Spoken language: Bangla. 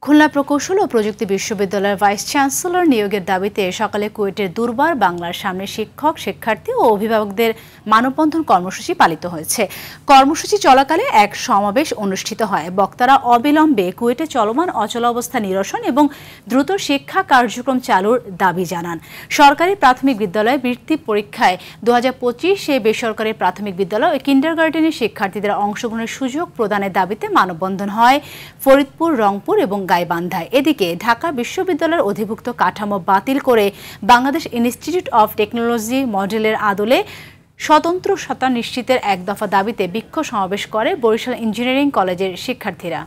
খুলনা প্রকৌশল ও প্রযুক্তি বিশ্ববিদ্যালয়ের ভাইস চ্যান্সেলর নিয়োগের দাবিতে সকালে কুয়েটের দুর্বার বাংলার সামনে শিক্ষক, শিক্ষার্থী ও অভিভাবকদের মানববন্ধন কর্মসূচি পালিত হয়েছে। কর্মসূচি চলাকালে এক সমাবেশ অনুষ্ঠিত হয়। বক্তারা অবিলম্বে কুয়েটে চলমান অচলাবস্থা নিরসন এবং দ্রুত শিক্ষা কার্যক্রম চালুর দাবি জানান। সরকারি প্রাথমিক বিদ্যালয়ে বৃত্তি পরীক্ষায় 2025 বেসরকারি প্রাথমিক বিদ্যালয় ও কিন্ডারগার্টেনের শিক্ষার্থীদের অংশগ্রহণের সুযোগ প্রদানের দাবিতে মানববন্ধন হয় ফরিদপুর, রংপুর এবং গাইবান্ধায়। এদিকে ঢাকা বিশ্ববিদ্যালয়ের অধিভুক্ত কাঠামো বাতিল করে বাংলাদেশ ইনস্টিটিউট অব টেকনোলজি মডেলের আদলে স্বতন্ত্র সত্তা নিশ্চিতের এক দফা দাবিতে বিক্ষোভ সমাবেশ করে বরিশাল ইঞ্জিনিয়ারিং কলেজের শিক্ষার্থীরা।